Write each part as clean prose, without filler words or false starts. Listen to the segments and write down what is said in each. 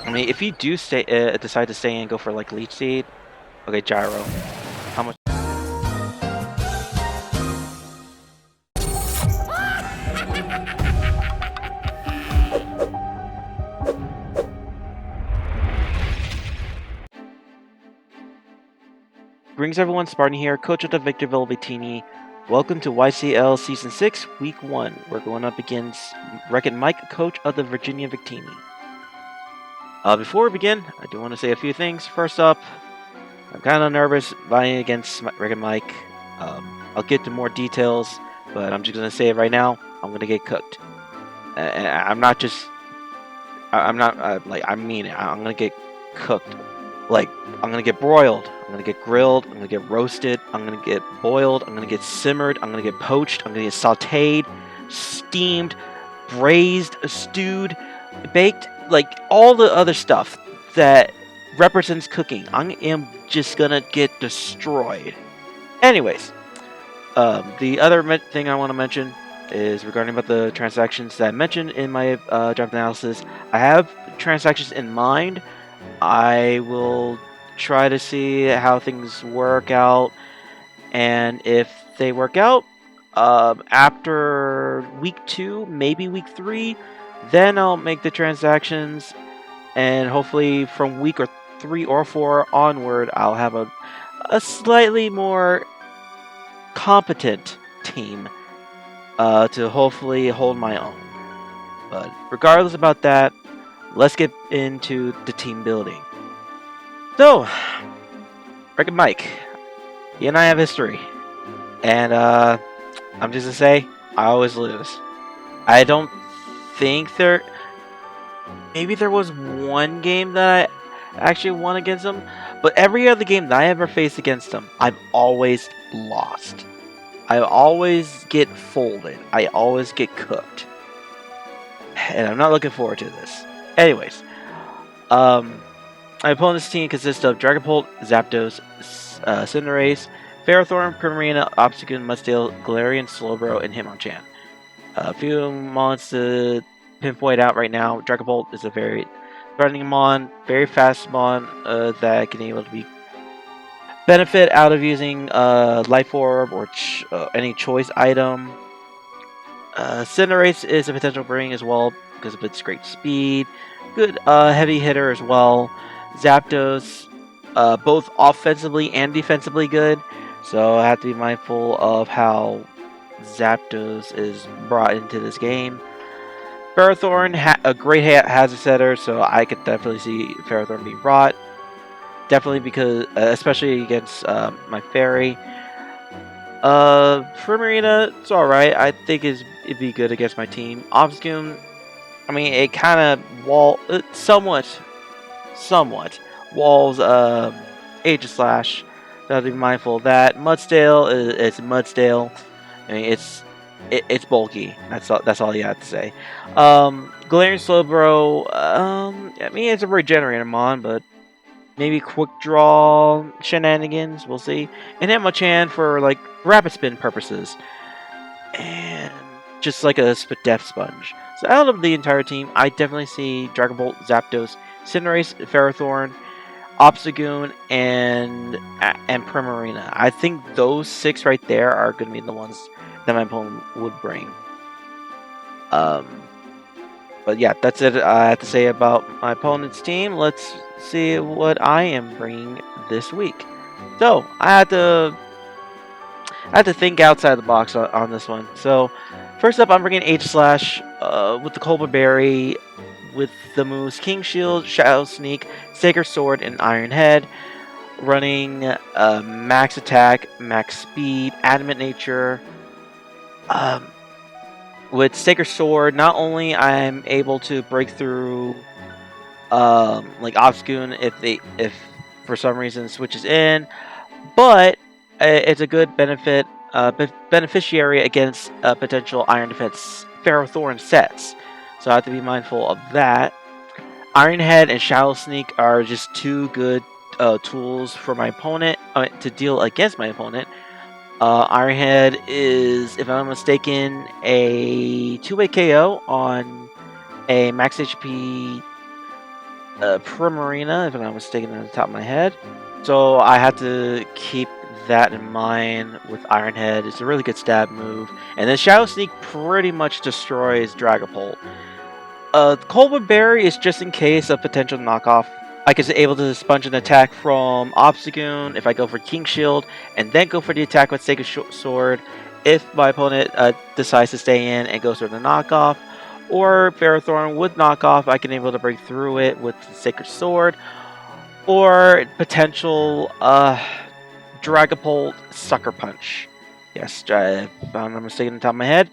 I mean, if you do stay, decide to stay and go for like Leech Seed, okay, Gyro. How much? Greetings everyone, Spartan here, coach of the Victorville Victini. Welcome to YCL Season 6, Week 1. We're going up against Wreck-It Mike, coach of the Virginia Victini. Before we begin, I do want to say a few things. First up, I'm kind of nervous vying against Wreck-It Mike. I'll get to more details, but I'm just going to say it right now, I'm going to get cooked. I'm not just... I mean it. I'm going to get cooked. Like, I'm going to get broiled, I'm going to get grilled, I'm going to get roasted, I'm going to get boiled, I'm going to get simmered, I'm going to get poached, I'm going to get sauteed, steamed, braised, stewed, baked, like all the other stuff that represents cooking. I am just going to get destroyed. Anyways, the other thing I want to mention is regarding about the transactions that I mentioned in my draft analysis. I have transactions in mind. I will try to see how things work out, and if they work out after week 2, maybe week 3, then I'll make the transactions, and hopefully from week 3 or 4 onward, I'll have a slightly more competent team to hopefully hold my own. But regardless about that, let's get into the team building. So, Wreck-It Mike, he and I have history, and I'm just gonna say, I always lose. I don't think maybe there was one game that I actually won against him, but every other game that I ever faced against him, I've always lost. I always get folded. I always get cooked. And I'm not looking forward to this. Anyways, my opponent's team consists of Dragapult, Zapdos, Cinderace, Ferrothorn, Primarina, Obstagoon, Mudsdale, Galarian, Slowbro, and Hitmonchan. A few mons to pinpoint out right now. Dragapult is a very threatening mon, very fast mon that can able to be benefit out of using Life Orb or any choice item. Cinderace is a potential bring as well because of its great speed. Good heavy hitter as well. Zapdos, both offensively and defensively good, so I have to be mindful of how Zapdos is brought into this game. Ferrothorn, a great hazard setter, so I could definitely see Ferrothorn being brought. Definitely because, especially against my Fairy. Primarina, it's alright. I think it'd be good against my team. Obstagoon, I mean, it kind of somewhat walls Aegis Slash. So I have to be mindful of that. Mudsdale is Mudsdale. I mean, it's bulky. That's all you have to say. Galarian Slowbro, I mean, it's a regenerator mon, but maybe quick draw shenanigans, we'll see. And Hitmonchan for like rapid spin purposes. And just like a death sponge. So out of the entire team, I definitely see Dragapult, Zapdos, Cinderace, Ferrothorn, Obstagoon, and Primarina. I think those 6 right there are going to be the ones that my opponent would bring. But yeah, that's it I have to say about my opponent's team. Let's see what I am bringing this week. So, I had to think outside the box on this one. So, first up, I'm bringing H-Slash with the Colbur Berry, with the moves King Shield, Shadow Sneak, Sacred Sword, and Iron Head. Running max attack, max speed, adamant nature. With Sacred Sword, not only I'm able to break through like Obstagoon if for some reason switches in, but it's a good beneficiary against potential Iron Defense Ferrothorn sets. So I have to be mindful of that. Iron Head and Shadow Sneak are just 2 good tools for my opponent to deal against my opponent. Ironhead is, if I'm not mistaken, a two-way KO on a max HP Primarina, if I'm not mistaken, on the top of my head. So I had to keep that in mind with Ironhead. It's a really good stab move. And then Shadow Sneak pretty much destroys Dragapult. Cold Berry is just in case of potential knockoff. I was able to sponge an attack from Obstagoon if I go for King Shield, and then go for the attack with Sacred Sword if my opponent decides to stay in and goes for the knockoff. Or Ferrothorn with knockoff, I can able to break through it with the Sacred Sword. Or potential Dragapult Sucker Punch. Yes, if I'm not mistaken on the top of my head.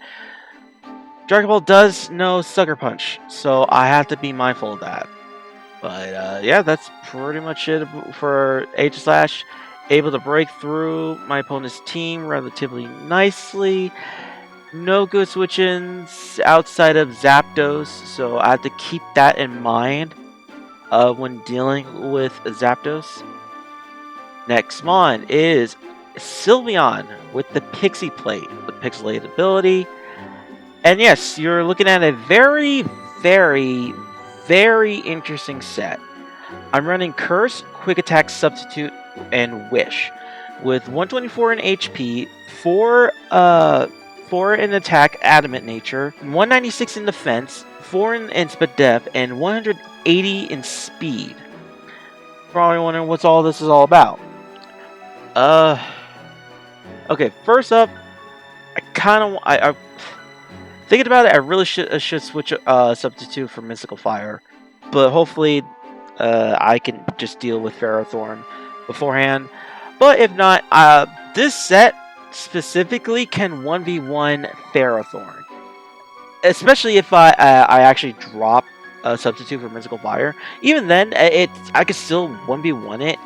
Dragapult does know Sucker Punch, so I have to be mindful of that. But yeah, that's pretty much it for H Slash. Able to break through my opponent's team relatively nicely. No good switch-ins outside of Zapdos, so I have to keep that in mind when dealing with Zapdos. Next mon is Sylveon with the Pixie Plate, the Pixelated ability. And yes, you're looking at a very, very, very interesting set. I'm running Curse, Quick Attack Substitute, and Wish. With 124 in HP, 4 in attack, Adamant Nature, 196 in defense, 4 in Speed Depth, and 180 in speed. Probably wondering what's all this is all about. Okay, first up, I thinking about it, I really should switch Substitute for Mystical Fire, but hopefully I can just deal with Ferrothorn beforehand. But if not, this set specifically can 1v1 Ferrothorn, especially if I actually drop a Substitute for Mystical Fire. Even then, I could still 1v1 it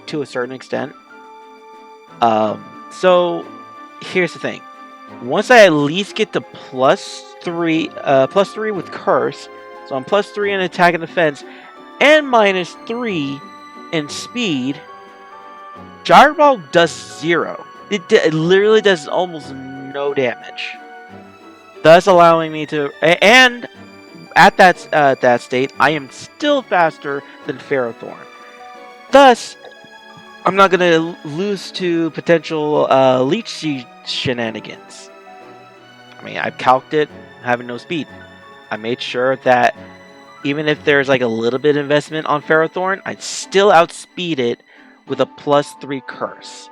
to a certain extent. So here's the thing. Once I at least get to +3 with Curse, so I'm +3 in attack and defense, and -3 in speed, Gyro Ball does 0. It literally does almost no damage, thus allowing me to. And at that state, I am still faster than Ferrothorn. Thus, I'm not gonna lose to potential Leech Seed shenanigans. I mean, I've calced it having no speed. I made sure that even if there's like a little bit of investment on Ferrothorn, I'd still outspeed it with a +3 Curse.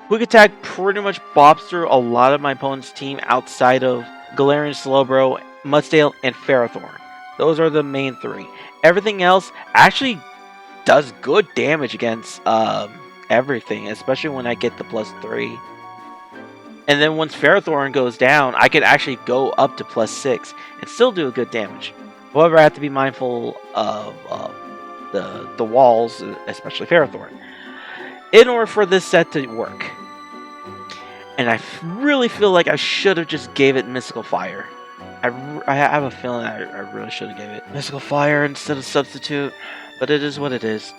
Quick Attack pretty much bobs through a lot of my opponent's team outside of Galarian Slowbro, Mudsdale, and Ferrothorn. Those are the main 3. Everything else actually does good damage against everything, especially when I get the +3. And then once Ferrothorn goes down, I could actually go up to +6 and still do a good damage. However, I have to be mindful of the walls, especially Ferrothorn, in order for this set to work. And I really feel like I should have just gave it Mystical Fire. I have a feeling I really should have gave it Mystical Fire instead of Substitute, but it is what it is.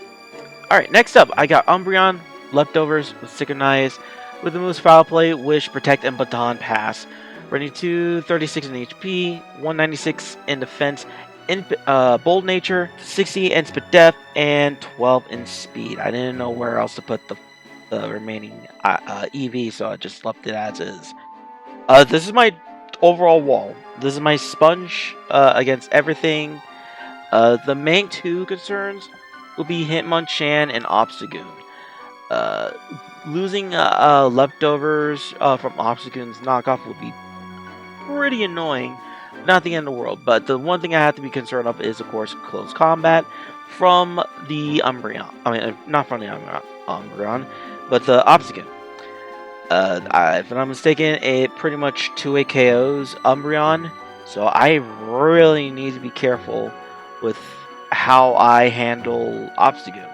Alright, next up, I got Umbreon, Leftovers with Synchronize, with the moves Foul Play, Wish, Protect, and Baton Pass. Running 236 in HP, 196 in defense, in Bold Nature, 60 in Speed Depth, and 12 in Speed. I didn't know where else to put the remaining EV, so I just left it as is. This is my overall wall. This is my sponge against everything. The main 2 concerns will be Hitmonchan and Obstagoon. Losing Leftovers from Obstagoon's knockoff would be pretty annoying. Not the end of the world, but the one thing I have to be concerned of is, of course, close combat from the Umbreon. I mean, not from the Umbreon, but the Obstagoon. If I'm not mistaken, it pretty much 2-way KOs Umbreon, so I really need to be careful with how I handle Obstagoon.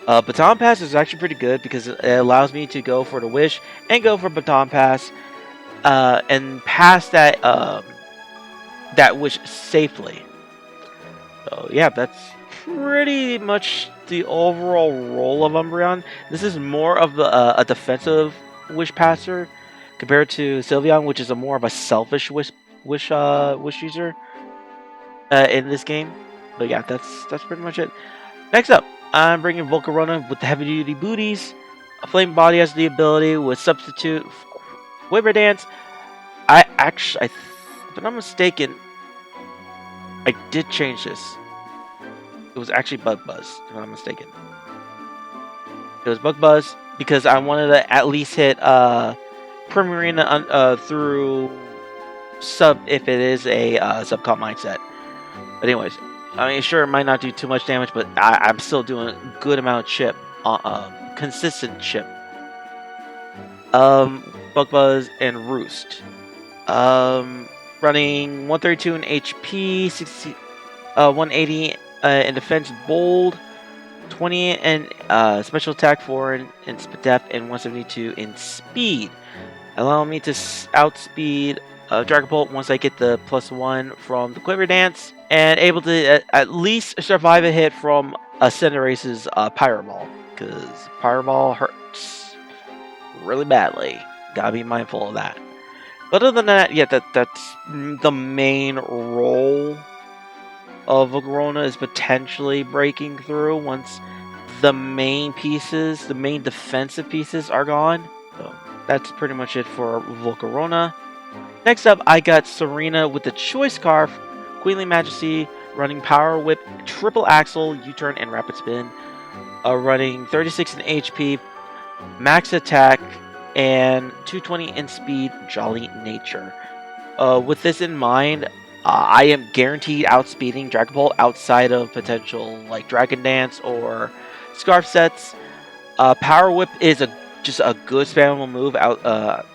Baton Pass is actually pretty good because it allows me to go for the Wish and go for Baton Pass and pass that Wish safely. So yeah, that's pretty much the overall role of Umbreon. This is more of a defensive wish passer compared to Sylveon, which is a more of a selfish wish user in this game. But yeah, that's pretty much it. Next up, I'm bringing Volcarona with the heavy duty booties. A Flame Body has the ability with substitute Quiver Dance. If I'm not mistaken, I did change this. It was actually Bug Buzz, if I'm not mistaken. It was Bug Buzz because I wanted to at least hit Primarina through sub if it is a subcom mindset. But anyways, I mean, sure, it might not do too much damage, but I'm still doing a good amount of chip, consistent chip. Bug Buzz and Roost. Running 132 in HP, 180 in defense, bold, 20 in special attack, 4 in depth, and 172 in speed. Allowing me to outspeed Dragon Bolt once I get the +1 from the Quiver Dance, and able to at least survive a hit from Cinderace's Pyro Ball, because Pyro Ball hurts really badly. Gotta be mindful of that. But other than that, yeah, that's the main role of Volcarona is potentially breaking through once the main pieces, the main defensive pieces are gone. So that's pretty much it for Volcarona. Next up, I got Serena with the Choice Scarf, Queenly Majesty, running Power Whip, Triple Axle, U-Turn, and Rapid Spin. Running 36 in HP, Max Attack, and 220 in Speed, Jolly Nature. With this in mind, I am guaranteed outspeeding Dragon Ball outside of potential like Dragon Dance or Scarf sets. Power Whip is just a good spammable move out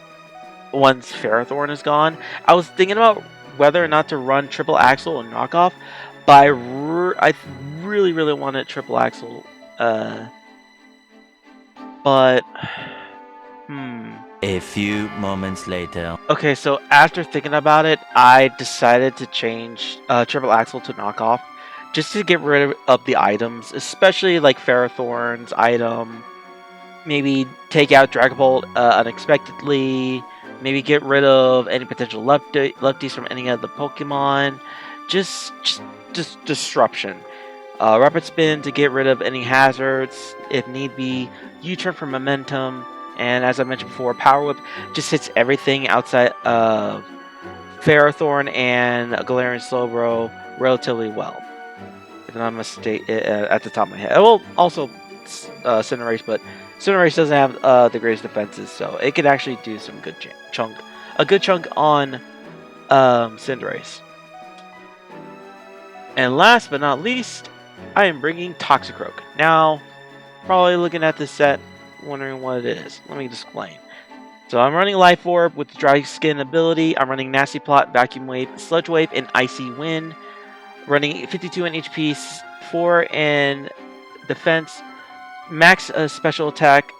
once Ferrothorn is gone. I was thinking about whether or not to run Triple Axle and Knockoff, but I really wanted Triple Axle. But A few moments later. Okay, so after thinking about it, I decided to change Triple Axle to Knockoff, just to get rid of the items, especially like Ferrothorn's item. Maybe take out Dragon Bolt unexpectedly. Maybe get rid of any potential lefties from any of the Pokemon. Just disruption. Rapid Spin to get rid of any hazards if need be. U-turn for momentum. And as I mentioned before, Power Whip just hits everything outside of Ferrothorn and Galarian Slowbro relatively well. If I'm not mistaken, at the top of my head. Well, also Cinderace, but Cinderace doesn't have the greatest defenses, so it could actually do some good chunk on Cinderace. And last but not least, I am bringing Toxicroak. Now, probably looking at this set, wondering what it is. Let me explain. So I'm running Life Orb with the Dry Skin ability. I'm running Nasty Plot, Vacuum Wave, Sludge Wave, and Icy Wind. Running 52 in HP, 4 in defense, max special attack,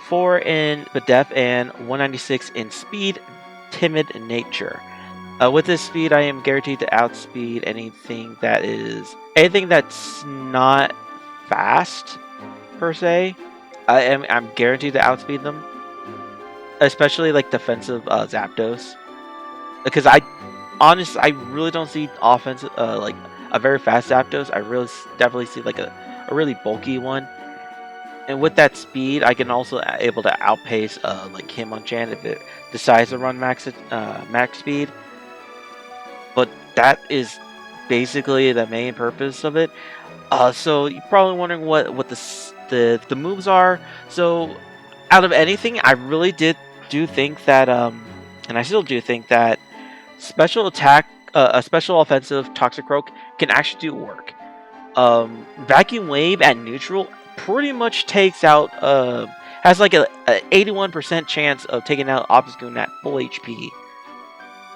4 in depth, and 196 in speed, Timid Nature. With this speed, I am guaranteed to outspeed anything that's not fast per se. I'm guaranteed to outspeed them, especially like defensive Zapdos, because I really don't see offensive like a very fast Zapdos. I really definitely see like a really bulky one, and with that speed, I can also able to outpace like Hitmonchan if it decides to run max speed. But that is basically the main purpose of it. So you're probably wondering what the moves are. So out of anything, I really do think that and I still do think that special attack, a special offensive Toxicroak can actually do work. Vacuum Wave at neutral pretty much takes out has like a 81% chance of taking out Obstagoon at full HP.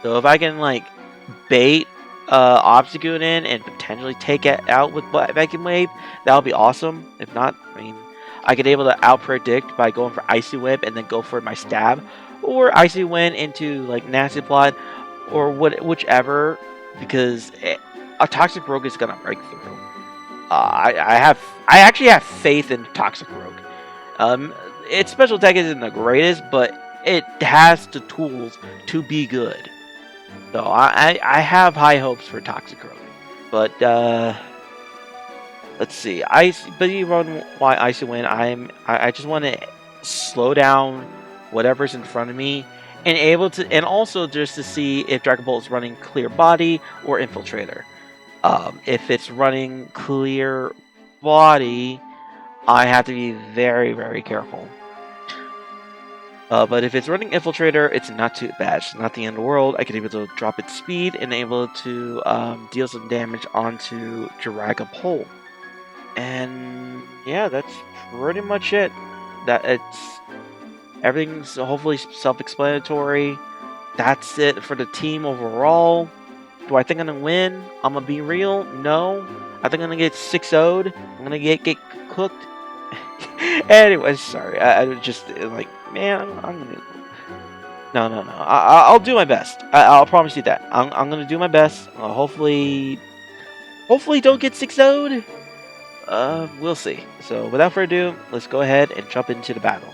So if I can like bait Obstagoon in and potentially take it out with Vacuum Wave, that would be awesome. If not, I mean, I could able to outpredict by going for Icy Whip and then go for my stab, or Icy Wind into like Nasty Plot, or whichever, because a Toxicroak is gonna break through. I actually have faith in Toxicroak. Its special attack isn't the greatest, but it has the tools to be good. So I have high hopes for Toxicroak. But let's see. Busy run why Icy Wind. I just want to slow down whatever's in front of me and also just to see if Dragon Ball is running Clear Body or Infiltrator. If it's running Clear Body, I have to be very, very careful. But if it's running Infiltrator, it's not too bad. It's not the end of the world. I can able to drop its speed and able to deal some damage onto Dragapult. And yeah, that's pretty much it. Everything's hopefully self-explanatory. That's it for the team overall. Do I think I'm gonna win? I'm gonna be real. No, I think I'm gonna get 6-0'd. I'm gonna get cooked. Anyways, sorry. I just like, man. I'm gonna. No. I'll do my best. I'll promise you that. I'm gonna do my best. Hopefully don't get 6-0'd. We'll see. So without further ado, let's go ahead and jump into the battle.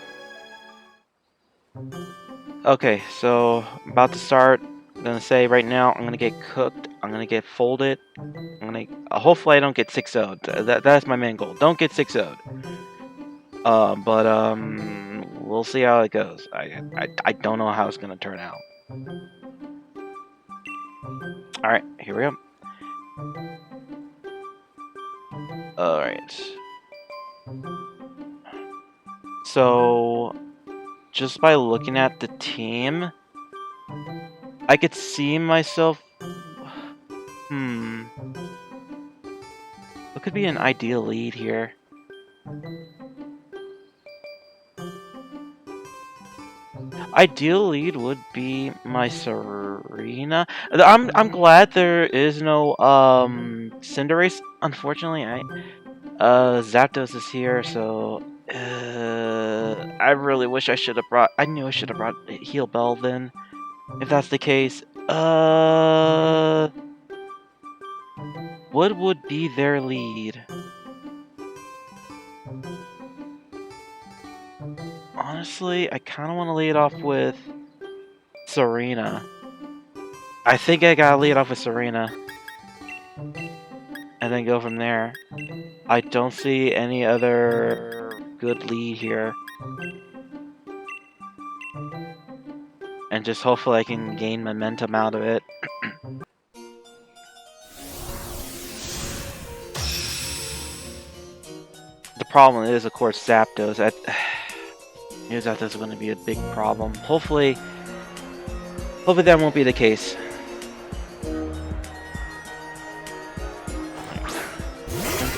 Okay, so I'm about to start. I'm gonna say right now, I'm gonna get cooked. I'm gonna get folded. Hopefully I don't get 6-0'd. That's my main goal. Don't get 6-0'd. But we'll see how it goes. I don't know how it's gonna turn out. All right, here we go. All right. So, just by looking at the team, I could see myself. What could be an ideal lead here? Ideal lead would be my Serena. I'm glad there is no Cinderace. Unfortunately, Zapdos is here, so I really wish I should have brought. I knew I should have brought Heal Bell then. If that's the case, what would be their lead? Honestly, I kind of want to lead off with Serena. I think I gotta lead off with Serena. And then go from there. I don't see any other good lead here. And just hopefully I can gain momentum out of it. The problem is, of course, Zapdos. I knew Zapdos was going to be a big problem. Hopefully that won't be the case.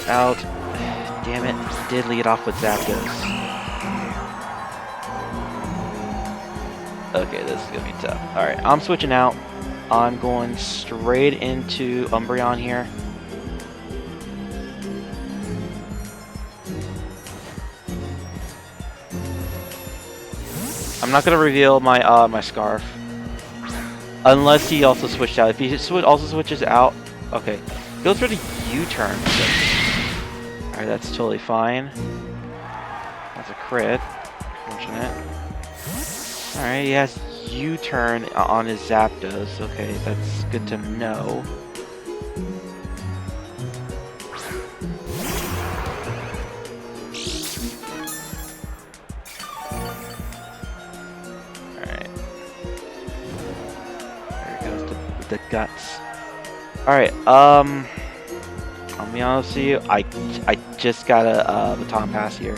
Out. Damn it, did lead off with Zapdos. Okay, this is gonna be tough. Alright, I'm switching out. I'm going straight into Umbreon here. I'm not gonna reveal my my scarf. Unless he also switched out. If he also switches out, okay. Goes for the U-turn. Alright, that's totally fine. That's a crit. Fortunate. Alright, he has U-turn on his Zapdos. Okay, that's good to know. Alright. There he goes with the guts. Alright, I'll be honest with you, I just got a baton pass here.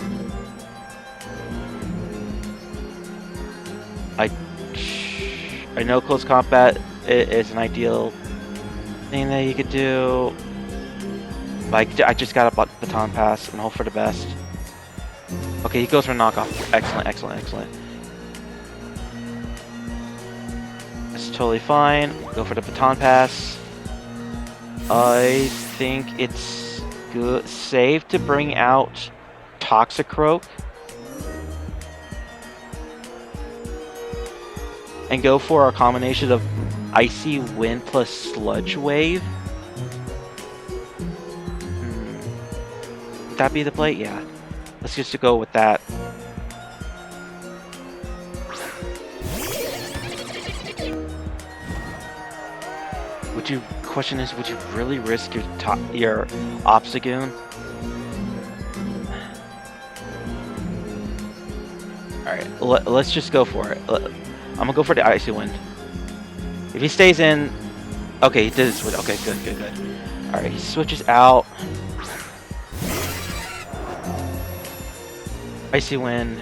I know close combat is an ideal thing that you could do. Like, I just got a baton pass and hope for the best. Okay, he goes for knockoff. Excellent. That's totally fine. Go for the baton pass. I think it's safe to bring out Toxicroak and go for a combination of Icy Wind plus Sludge Wave. Would that be the play? Yeah. Let's just go with that. Question is, would you really risk your Obstagoon? Alright, let's just go for it. I'm gonna go for the Icy Wind. If he stays in... Okay, he did switch. Okay, good. Alright, he switches out. Icy Wind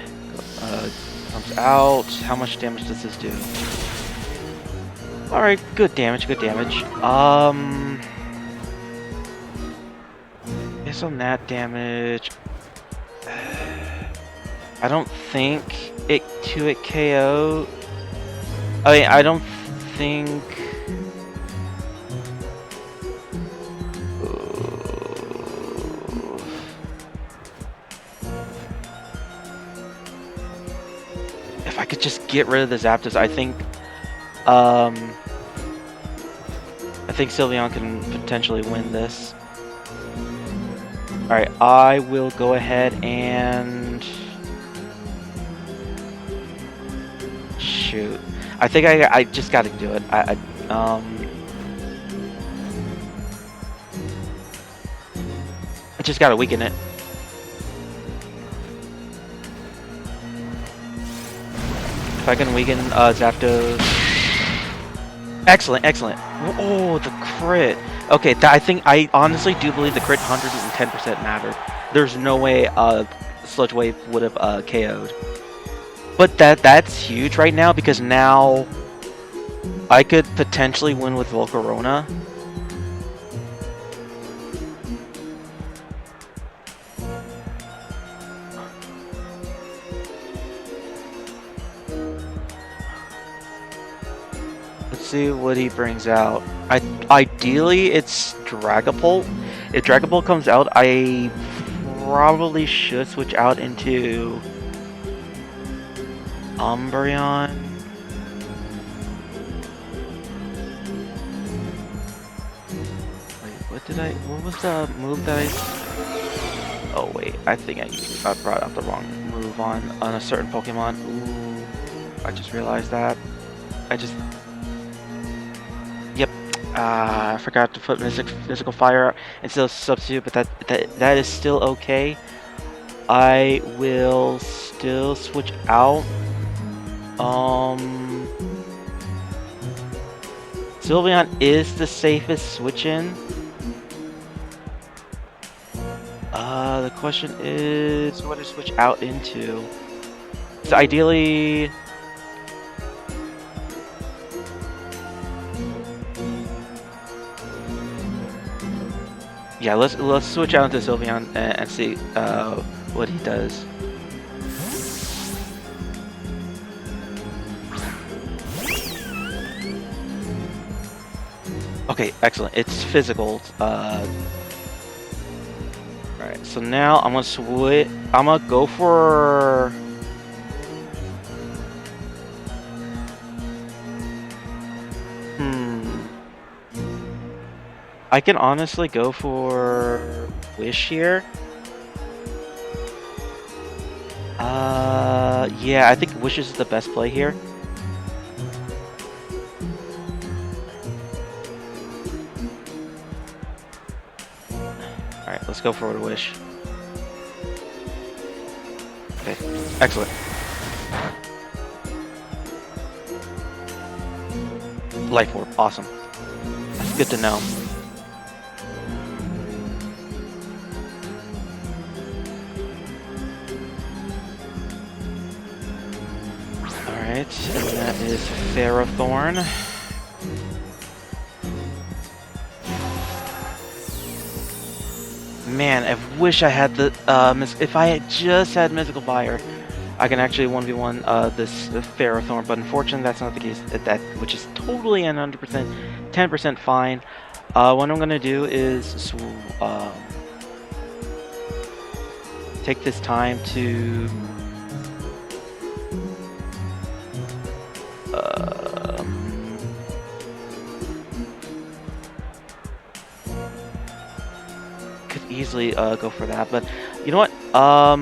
comes out. How much damage does this do? Alright, good damage. Based on that damage, I don't think it KO. I mean, I don't think. If I could just get rid of the Zapdos, I think Sylveon can potentially win this. Alright, I will go ahead and... Shoot. I think I just gotta do it. I just gotta weaken it. If I can weaken Zapdos... Excellent. Oh, the crit. Okay, I honestly do believe the crit 110% mattered. There's no way Sludge Wave would have KO'd. But that's huge right now, because now I could potentially win with Volcarona. Let's see what he brings out. Ideally, it's Dragapult. If Dragapult comes out, I probably should switch out into Umbreon. Wait, what was the move that oh wait, I think I brought up the wrong move on a certain Pokemon. Ooh, I just realized that. Yep, I forgot to put Mystical Fire instead of Substitute, but that is still okay. I will still switch out. Sylveon is the safest switch in. The question is what to switch out into. So ideally, yeah, let's switch out into Sylveon and see what he does. Okay, excellent. It's physical. Alright, so now I'm gonna switch. I'm gonna go for. I can honestly go for Wish here. Yeah, I think Wish is the best play here. Alright, let's go for a Wish. Okay, excellent. Life Orb, awesome. That's good to know. Alright, and that is Ferrothorn. Man, I wish I had the if I had just had Mystical Fire, I can actually 1v1 this Ferrothorn, but unfortunately that's not the case. Which is totally and 100%, 10% fine. What I'm gonna do is take this time to could easily go for that, but you know what? I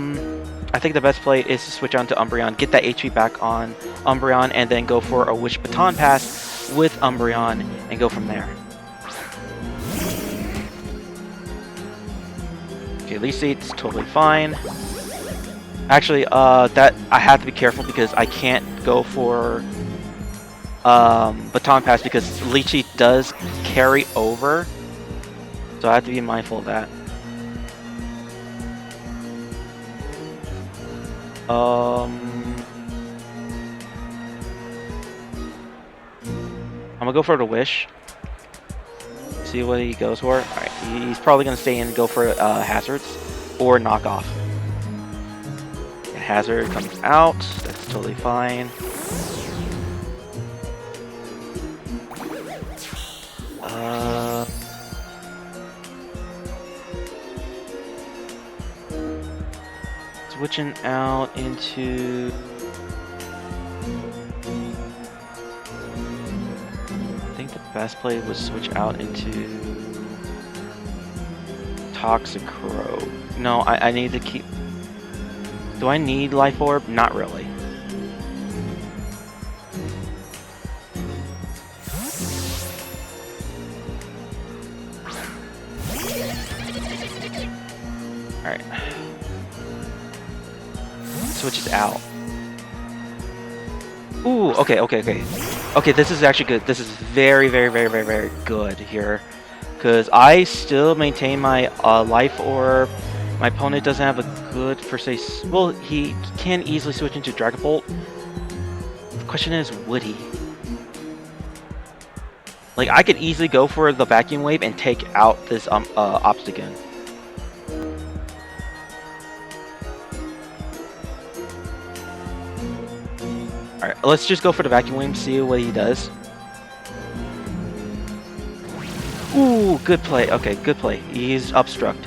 think the best play is to switch on to Umbreon, get that HP back on Umbreon, and then go for a Wish Baton Pass with Umbreon and go from there. Okay, Leaf Seed's totally fine. Actually, that I have to be careful because I can't go for Baton Pass because Leech Seed does carry over. So I have to be mindful of that. I'm gonna go for the Wish. See what he goes for. Alright, he's probably gonna stay in and go for Hazards or Knockoff. And Hazard comes out. That's totally fine. Switching out into... I think the best play was switch out into Toxicroak. No, I need to keep... Do I need Life Orb? Not really. Alright. Switches out. Ooh, okay. Okay, this is actually good. This is very good here. Because I still maintain my Life Orb. My opponent doesn't have a good, per se... Well, he can easily switch into Dragon Bolt. The question is, would he? Like, I could easily go for the Vacuum Wave and take out this Obstagoon. Alright, let's just go for the Vacuum Wave, see what he does. Ooh, good play. Okay, good play. He's Obstruct.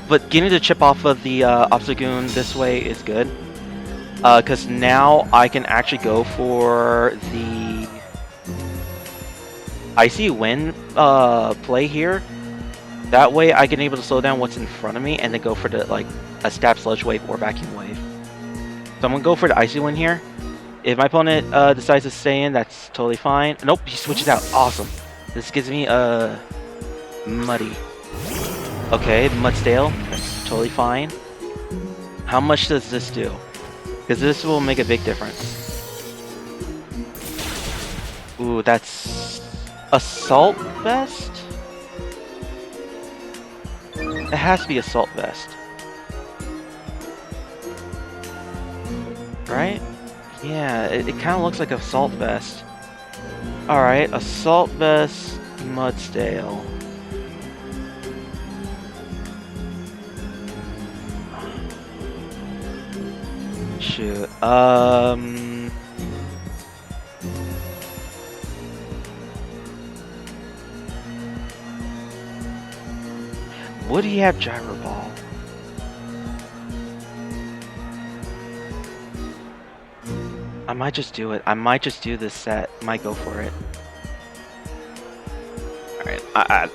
But getting the chip off of the Obstagoon this way is good. Because now I can actually go for the Icy Wind play here. That way I can able to slow down what's in front of me and then go for the like a Stab Sludge Wave or Vacuum Wave. So I'm going to go for the Icy Wind here. If my opponent decides to stay in, that's totally fine. Nope, he switches out. Awesome. This gives me a Muddy. Okay, Mudstale. That's totally fine. How much does this do? Because this will make a big difference. Ooh, that's Assault Vest? It has to be Assault Vest. Right? Yeah, it kind of looks like Assault Vest. Alright, Assault Vest, Mudstale. Shoot. Would he have Gyro Ball? I might just do it. I might just do this set. Might go for it. Alright.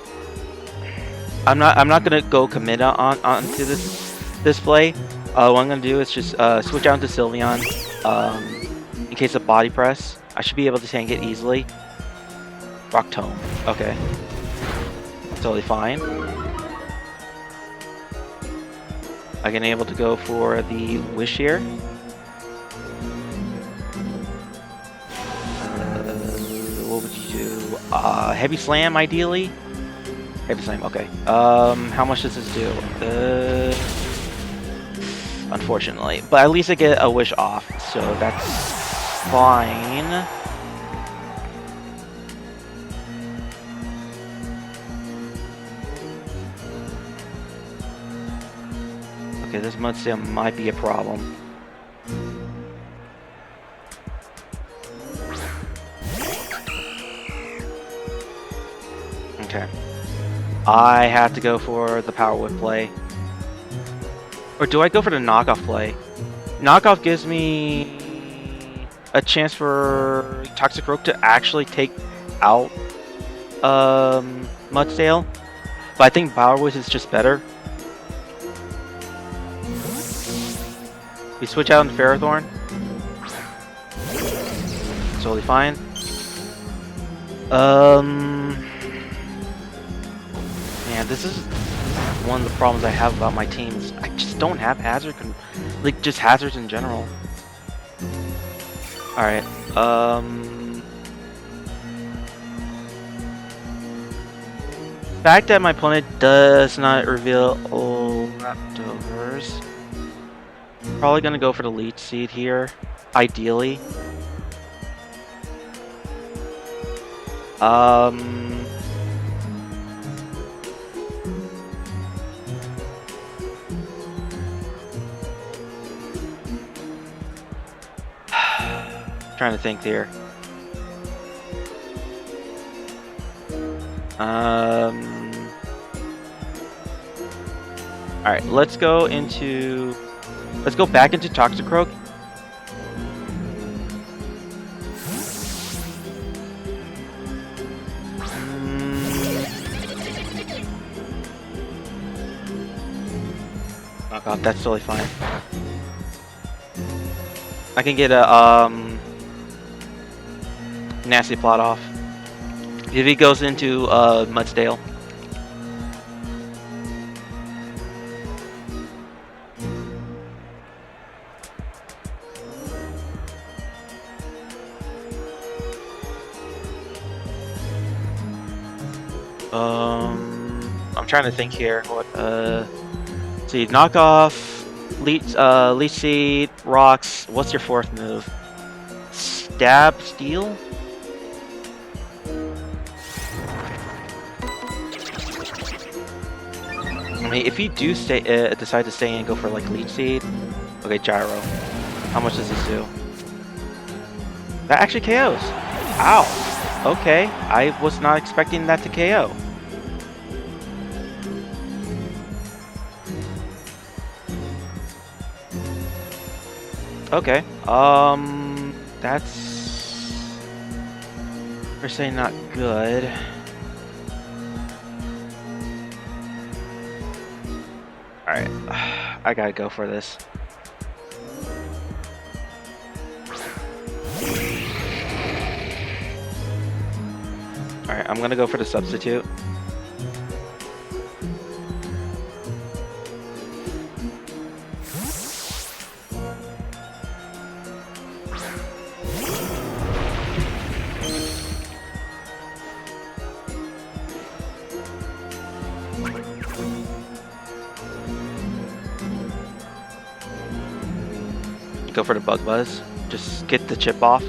I'm not gonna go commit onto this play. What I'm gonna do is just switch out to Sylveon in case of body press. I should be able to tank it easily. Rock Tome. Okay. Totally fine. I can able to go for the Wish here. What would you do? Heavy Slam, ideally. Heavy Slam. Okay. How much does this do? Unfortunately, but at least I get a Wish off, so that's fine. Okay, this Mudstale might be a problem. Okay. I have to go for the Power Whip play. Or do I go for the Knockoff play? Knockoff gives me a chance for Toxicroak to actually take out Mudstale. But I think Power Whip is just better. We switch out into Ferrothorn. Totally fine. Man, this is one of the problems I have about my team is I just don't have like just hazards in general. All right. Fact that my opponent does not reveal all leftovers. Probably gonna go for the leech seed here, ideally. Trying to think here. All right, let's go back into Toxicroak. Oh god, that's totally fine. I can get a nasty plot off if he goes into Mudsdale. I'm trying to think here. What? See, knock off, leech seed, rocks. What's your fourth move? Stab, steal. I mean, if you do decide to stay and go for like leech seed, okay, gyro. How much does this do? That actually KOs. Ow. Okay, I was not expecting that to KO. Okay, that's per se not good. Alright, I gotta go for this. Alright, I'm gonna go for the substitute. Go for the Bug Buzz. Just get the chip off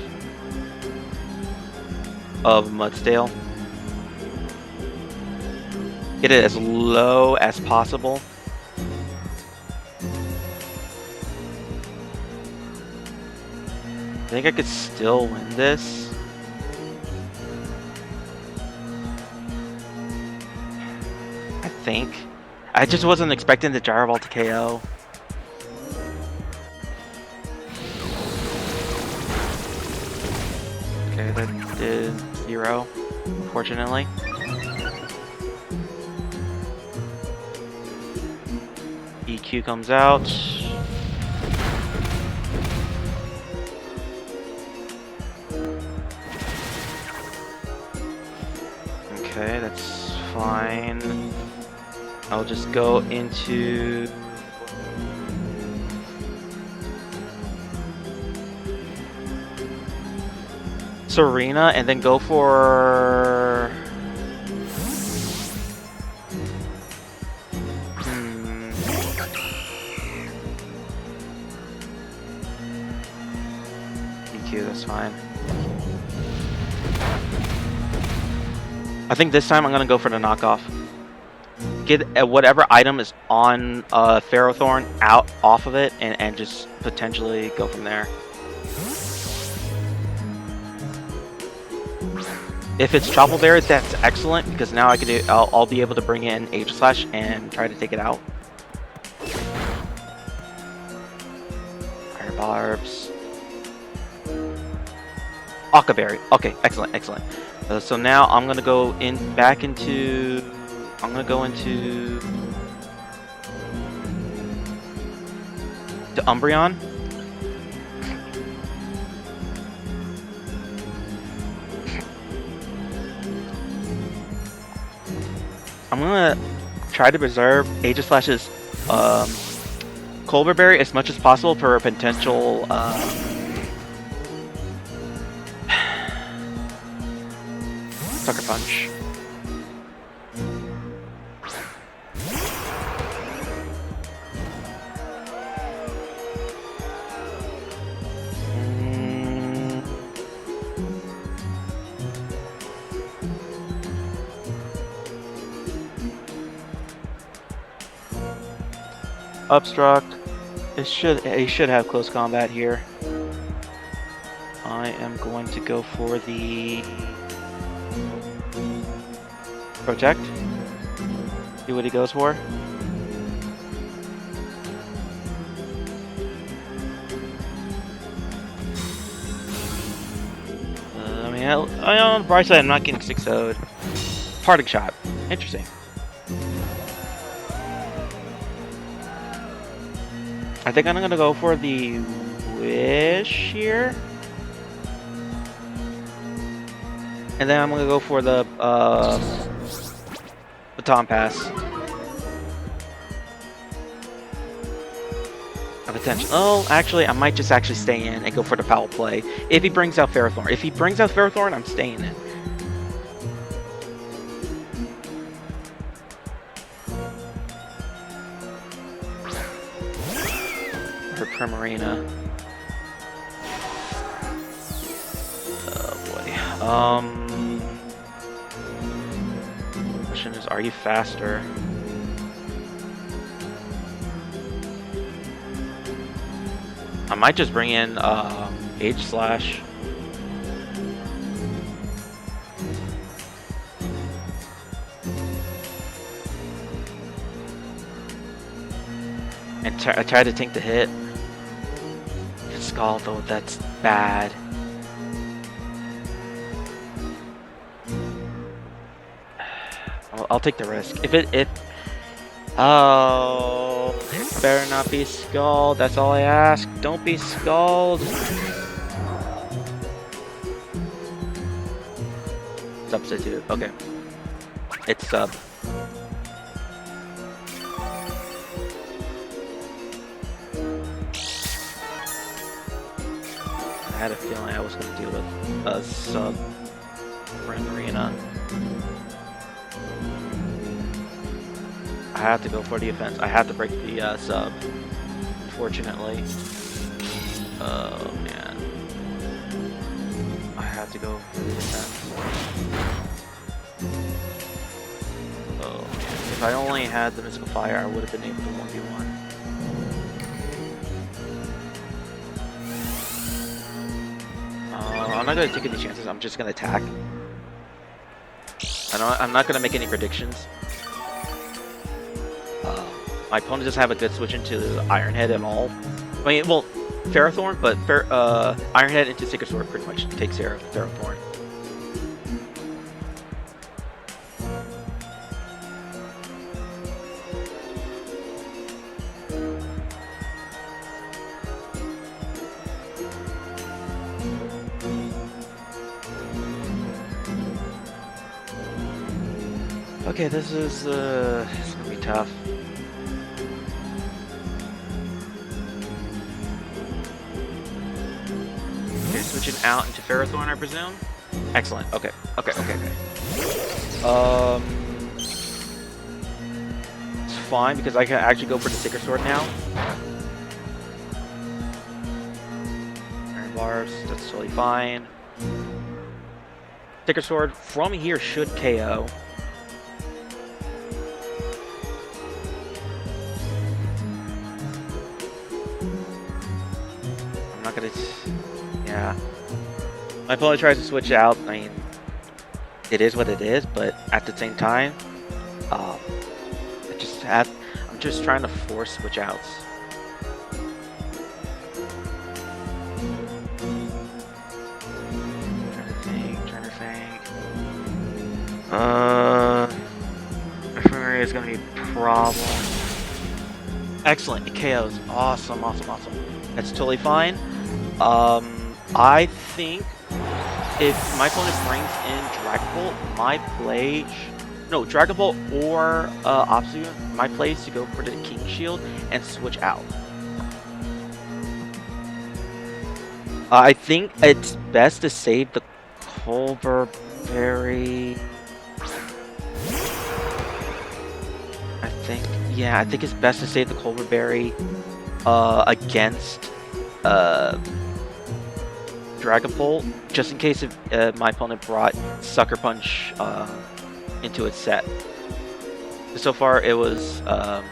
of Mudsdale. Get it as low as possible. I think I could still win this. I think. I just wasn't expecting the Gyro Ball to KO. Okay, that did 0, unfortunately. EQ comes out. Okay, that's fine. I'll just go into... Serena and then go for... EQ, that's fine. I think this time I'm gonna go for the knockoff. Get whatever item is on Ferrothorn out off of it and just potentially go from there. If it's Choppleberry, Berry, that's excellent because now I can I'll be able to bring in H-Slash and try to take it out. Fire Barbs. Occaberry. Okay, excellent, excellent. So now I'm gonna go back into. I'm gonna go into the Umbreon. I'm gonna try to preserve Aegislash's Colbur Berry as much as possible for a potential Sucker Punch. Obstruct. It should have close combat here. I am going to go for the Protect. See what he goes for. I mean, on the bright side, I'm not getting 6-0'd. Parting shot. Interesting. I think I'm gonna go for the Wish here. And then I'm gonna go for the Baton Pass. Of attention. Oh, actually, I might just actually stay in and go for the foul play. If he brings out Ferrothorn. If he brings out Ferrothorn, I'm staying in. Or Primarina. Oh boy. Question is, are you faster? I might just bring in Aegislash. And I try to tank the hit. Scald though, that's bad. I'll take the risk. Oh, it better not be Scald. That's all I ask. Don't be Scald. Substitute. Okay. It's sub. I had a feeling I was going to deal with a sub Arena. I have to go for the offense. I have to break the sub, unfortunately. Oh man. I have to go for the offense. Oh man. If I only had the Mystical Fire, I would have been able to 1v1. I'm not going to take any chances. I'm just going to attack. I'm not going to make any predictions. My opponent doesn't have a good switch into Ironhead at all. I mean, well, Ferrothorn, but Ironhead into Sacred Sword pretty much takes care of Ferrothorn. Okay, this is it's gonna be tough. Okay, switching out into Ferrothorn, I presume. Excellent. Okay. It's fine because I can actually go for the Sacred Sword now. Iron Bars, that's totally fine. Sacred Sword from here should KO. Yeah. My opponent tries to switch out. I mean, it is what it is, but at the same time, I'm just trying to force switch outs. Trying to think. Ephemeria is gonna be a problem. Excellent, it KOs. Awesome. That's totally fine. I think if my opponent brings in Dragon Bolt, my play No, Dragon Ball or Obsidian. My play is to go for the King Shield and switch out. I think it's best to save the Culver Berry. I think it's best to save the Culver Berry against Dragon Ball, just in case if my opponent brought Sucker Punch into its set. So far, it was obstruct.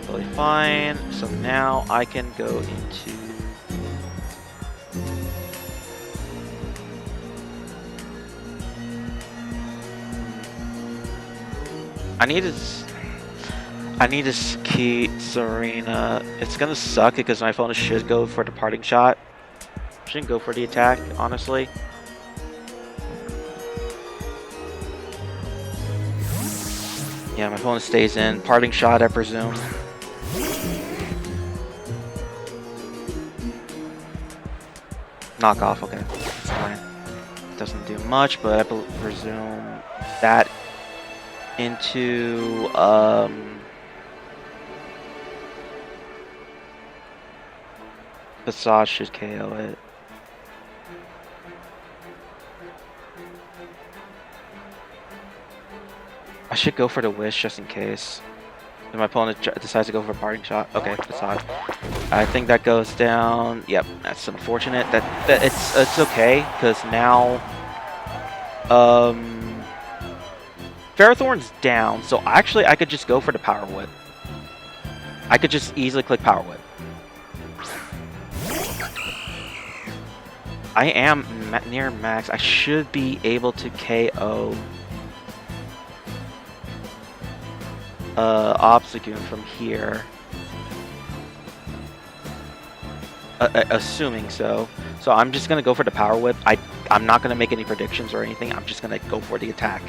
Totally fine. So now I can go into. I need to key Serena. It's gonna suck because my opponent should go for the parting shot. Shouldn't go for the attack, honestly. Yeah, my opponent stays in. Parting shot, I presume. Knock off, okay. That's fine. Doesn't do much, but I presume that into Passage should KO it. I should go for the Wish just in case. If my opponent decides to go for a parting shot. Okay, Passage. I think that goes down. Yep, that's unfortunate. That it's okay because now Ferrothorn's down, so actually I could just go for the Power Whip. I could just easily click Power Whip. I am near max. I should be able to KO Obstagoon from here. Assuming so. So I'm just gonna go for the Power Whip. I'm not gonna make any predictions or anything. I'm just gonna go for the attack.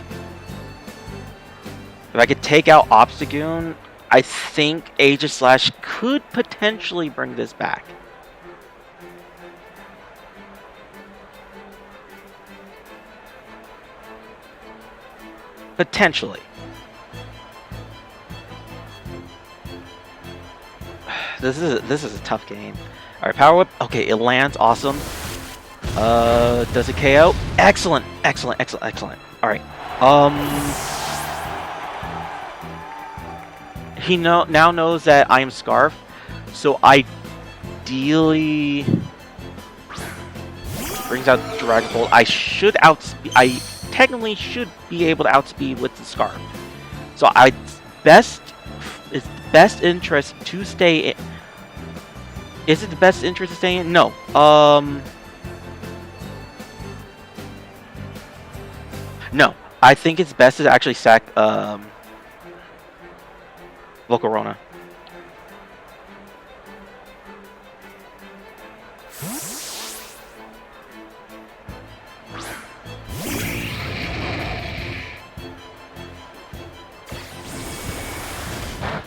If I could take out Obstagoon, I think Aegislash could potentially bring this back. Potentially. This is a tough game. All right, Power Whip. Okay, it lands. Awesome. Does it KO? Excellent, excellent, excellent, excellent. All right. He now knows that I am Scarf, so ideally brings out Dragon Bolt. I technically should be able to outspeed with the Scarf. So it's the best interest to stay in. Is it the best interest to stay in? No. No. I think it's best to actually sack Volcarona.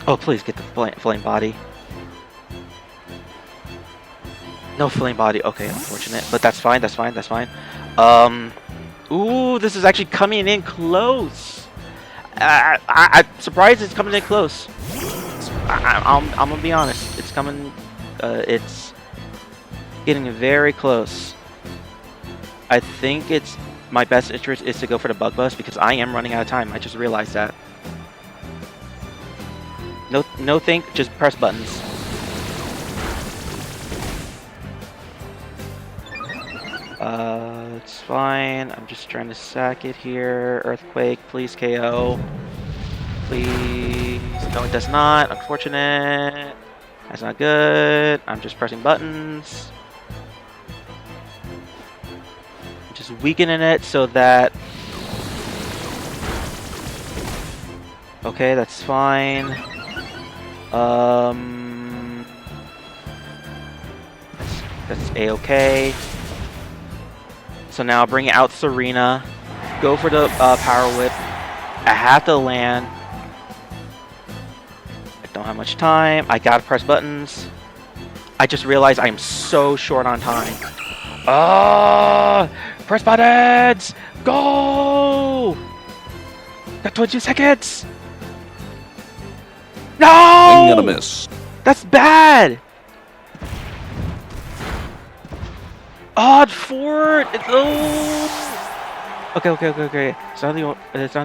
Oh, please get the flame body. No flame body. Okay, unfortunate, but that's fine. That's fine. That's fine. Ooh, this is actually coming in close. I'm surprised it's coming in close. I'm gonna be honest. It's coming. It's getting very close. I think it's my best interest is to go for the Bug Bust because I am running out of time. I just realized that. No think, just press buttons. It's fine. I'm just trying to sack it here. Earthquake, please KO. Please. No, it does not. Unfortunate. That's not good. I'm just pressing buttons. Just weakening it so that... Okay, that's fine. That's A-okay. So now bring out Serena. go for the power whip. I have to land. I don't have much time. I gotta press buttons. I just realized I'm so short on time. Press buttons! Go! Got 22 seconds! No! Swing and a miss. That's bad! Odd fort! Oh! Okay. It's not the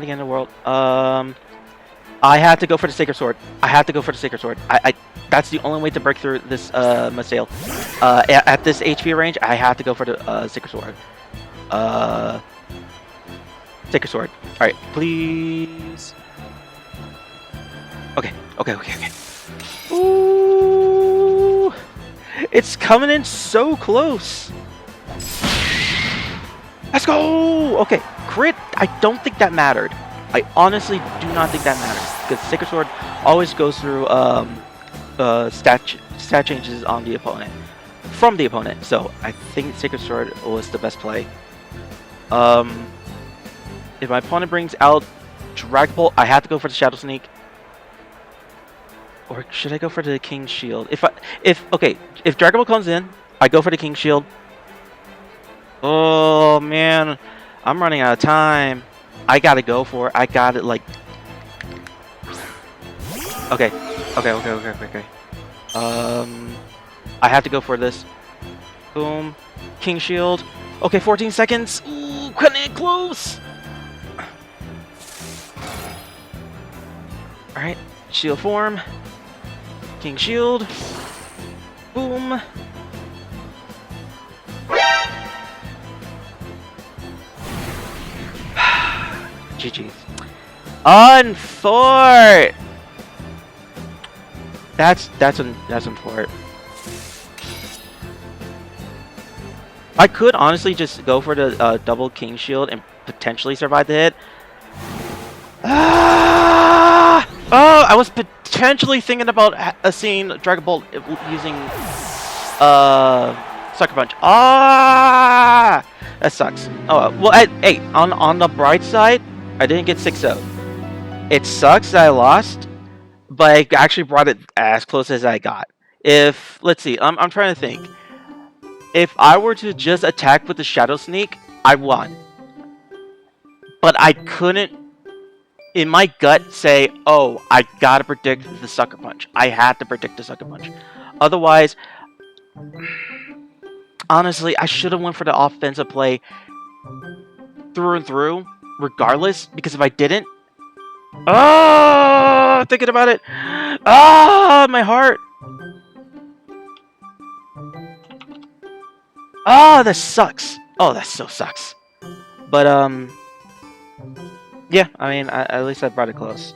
end of the world. I have to go for the Sacred Sword. That's the only way to break through this Masail. At this HP range, I have to go for the Sacred Sword. Sacred Sword. Alright, please. Okay. Ooh! It's coming in so close! Let's go! Okay, crit, I don't think that mattered. I honestly do not think that matters, because Sacred Sword always goes through stat changes on the opponent, from the opponent, so I think Sacred Sword was the best play. If my opponent brings out Dragon Bolt, I have to go for the Shadow Sneak. Or should I go for the King's Shield? If Dragon Ball comes in, I go for the King's Shield. Oh man, I'm running out of time. I gotta go for it. I got it like. Okay. I have to go for this. Boom, King Shield. Okay, 14 seconds. Ooh, cutting it close. All right, shield form. King Shield. Boom. GG's. On fort. That's on fort. I could honestly just go for the double King Shield and potentially survive the hit. Ah! Oh, I was potentially thinking about seeing Dragon Ball using Sucker Punch. Ah! That sucks. Oh well. Hey, on the bright side, I didn't get 6-0. It sucks that I lost, but I actually brought it as close as I got. Let's see, I'm trying to think. If I were to just attack with the Shadow Sneak, I won. But I couldn't, in my gut, say, oh, I gotta predict the Sucker Punch. I had to predict the Sucker Punch. Otherwise, honestly, I should have went for the offensive play through and through, regardless, because if I didn't, thinking about it, my heart. That sucks. Oh, that so sucks. But yeah, I mean, at least I brought it close.